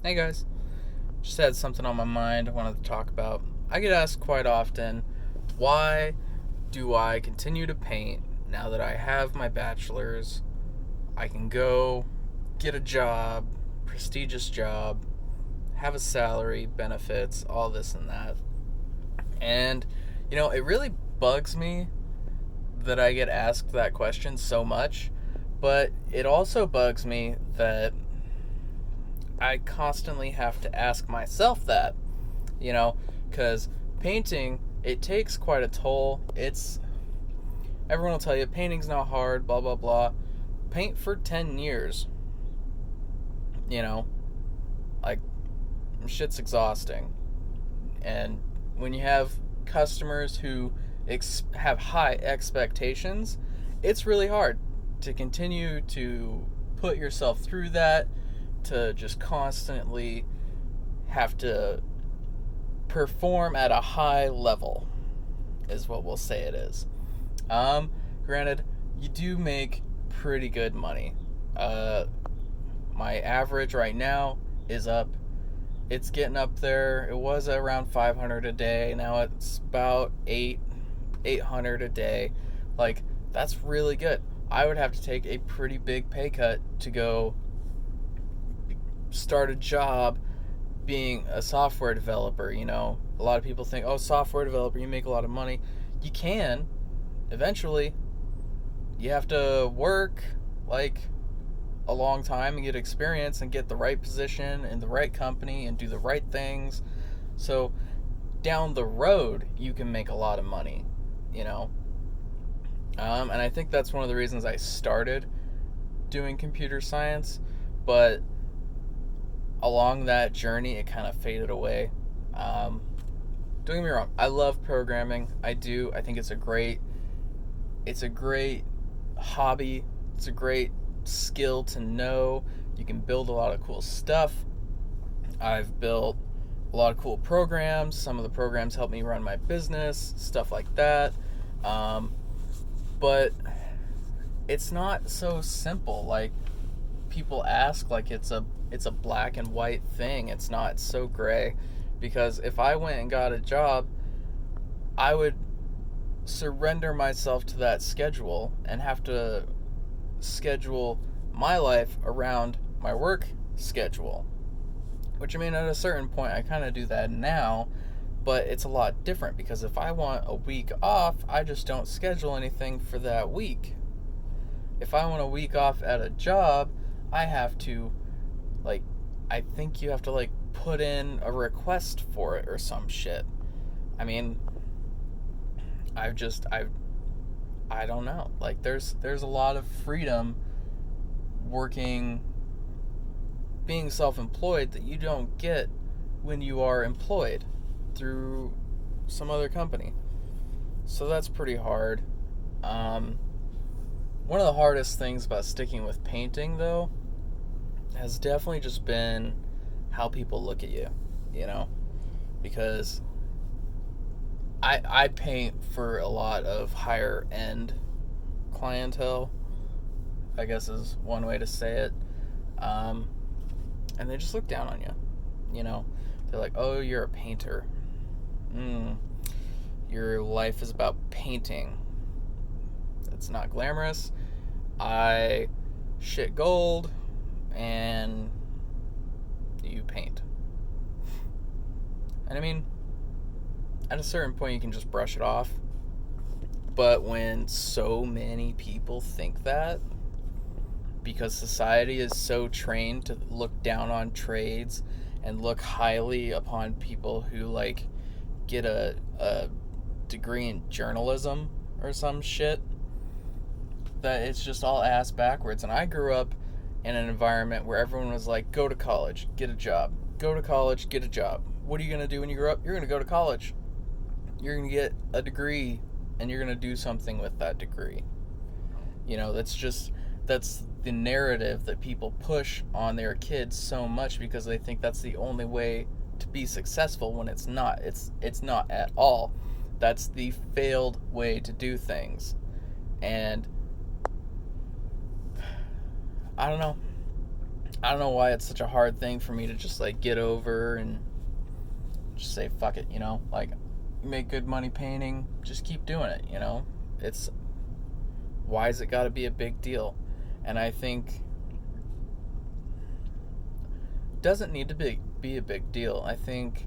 Hey guys, just had something on my mind I wanted to talk about. I get asked quite often, why do I continue to paint now that I have my bachelor's? I can go get a job, prestigious job, have a salary, benefits, all this and that. And, it really bugs me that I get asked that question so much, but it also bugs me that I constantly have to ask myself that, because painting, it takes quite a toll. Everyone will tell you painting's not hard, blah, blah, blah. Paint for 10 years, you know, like, shit's exhausting. And when you have customers who have high expectations, it's really hard to continue to put yourself through that, to just constantly have to perform at a high level, is what we'll say it is. Granted, you do make pretty good money. My average right now is up. It's getting up there. It was around 500 a day. Now it's about 800 a day. Like, that's really good. I would have to take a pretty big pay cut to go start a job being a software developer. A lot of people think, oh, software developer, you make a lot of money. You can eventually. You have to work like a long time and get experience and get the right position in the right company and do the right things. So down the road, you can make a lot of money, and I think that's one of the reasons I started doing computer science. But along that journey, it kind of faded away. Don't get me wrong, I love programming. I do. I think it's a great hobby. It's a great skill to know. You can build a lot of cool stuff. I've built a lot of cool programs. Some of the programs help me run my business, stuff like that. But it's not so simple. Like, people ask, like it's a black and white thing. It's not. It's so gray. Because if I went and got a job, I would surrender myself to that schedule and have to schedule my life around my work schedule. Which, I mean, at a certain point, I kind of do that now, but it's a lot different because if I want a week off, I just don't schedule anything for that week. If I want a week off at a job, I have to, I think you have to, put in a request for it or some shit. I mean, I don't know. There's a lot of freedom being self-employed that you don't get when you are employed through some other company. So that's pretty hard. One of the hardest things about sticking with painting, though, has definitely just been how people look at you, because I paint for a lot of higher end clientele, I guess is one way to say it. And they just look down on you. They're like, oh, you're a painter. Your life is about painting. It's not glamorous. I shit gold and you paint. And I mean, at a certain point you can just brush it off. But when so many people think that, because society is so trained to look down on trades and look highly upon people who get a degree in journalism or some shit, that it's just all ass backwards. And I grew up in an environment where everyone was like, go to college, get a job. Go to college, get a job. What are you going to do when you grow up? You're going to go to college. You're going to get a degree, and you're going to do something with that degree. That's the narrative that people push on their kids so much because they think that's the only way to be successful, when it's not. It's not at all. That's the failed way to do things. And I don't know. I don't know why it's such a hard thing for me to just like get over and just say fuck it, like you make good money painting, just keep doing it, It's why has it got to be a big deal? And I think it doesn't need to be a big deal. I think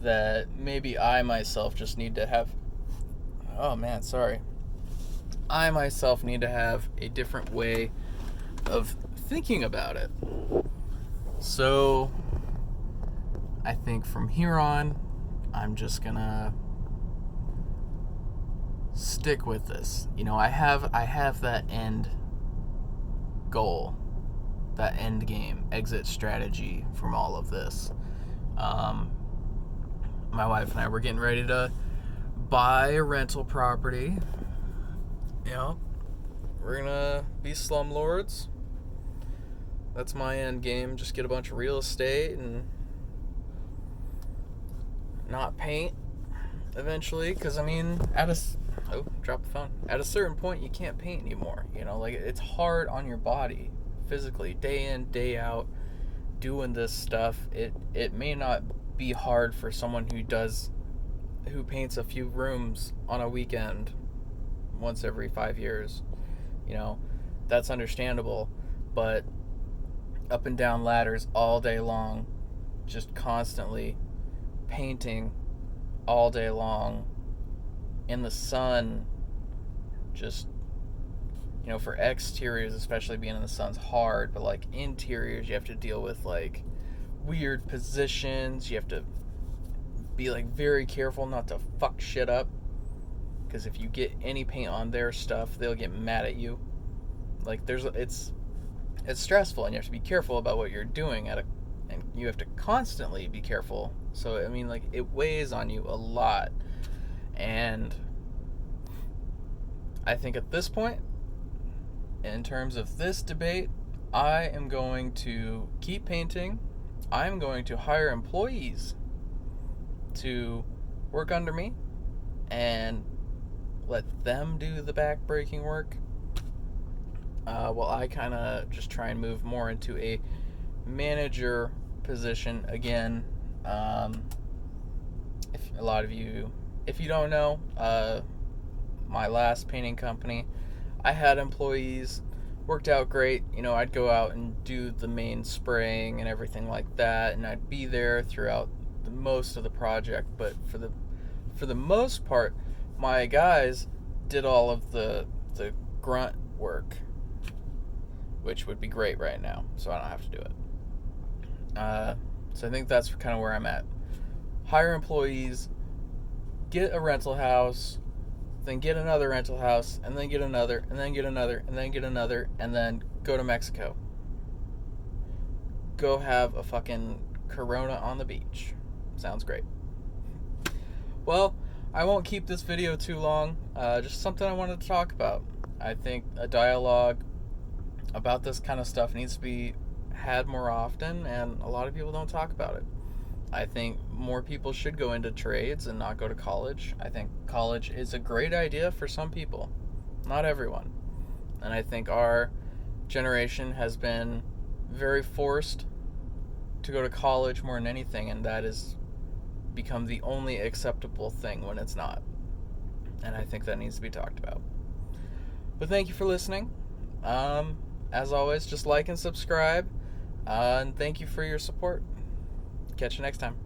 that maybe I myself just need to have I myself need to have a different way of thinking about it. So I think from here on, I'm just gonna stick with this. I have that end goal, that end game, exit strategy from all of this. My wife and I were getting ready to buy a rental property. We're gonna be slumlords. That's my end game. Just get a bunch of real estate and not paint eventually. Because, drop the phone. At a certain point, you can't paint anymore. Like it's hard on your body physically, day in, day out, doing this stuff. It may not be hard for someone who paints a few rooms on a weekend once every 5 years. That's understandable, but up and down ladders all day long, just constantly painting all day long in the sun, just for exteriors especially, being in the sun's hard, but like interiors you have to deal with like weird positions. You have to be like very careful not to fuck shit up, because if you get any paint on their stuff, they'll get mad at you. Like it's stressful, and you have to be careful about what you're doing and you have to constantly be careful. So it weighs on you a lot. And I think at this point, in terms of this debate, I am going to keep painting. I'm going to hire employees to work under me and let them do the back-breaking work, while I kind of just try and move more into a manager position again. If you don't know, my last painting company, I had employees, worked out great. I'd go out and do the main spraying and everything like that, and I'd be there throughout the most of the project. But for the most part, my guys did all of the grunt work, which would be great right now, so I don't have to do it. So I think that's kind of where I'm at. Hire employees, get a rental house, then get another rental house, and then get another, and then get another, and then get another, and then go to Mexico. Go have a fucking Corona on the beach. Sounds great. Well, I won't keep this video too long. Just something I wanted to talk about. I think a dialogue about this kind of stuff needs to be had more often, and a lot of people don't talk about it. I think more people should go into trades and not go to college. I think college is a great idea for some people, not everyone. And I think our generation has been very forced to go to college more than anything, and that has become the only acceptable thing when it's not. And I think that needs to be talked about. But thank you for listening. As always, just like and subscribe. And thank you for your support. Catch you next time.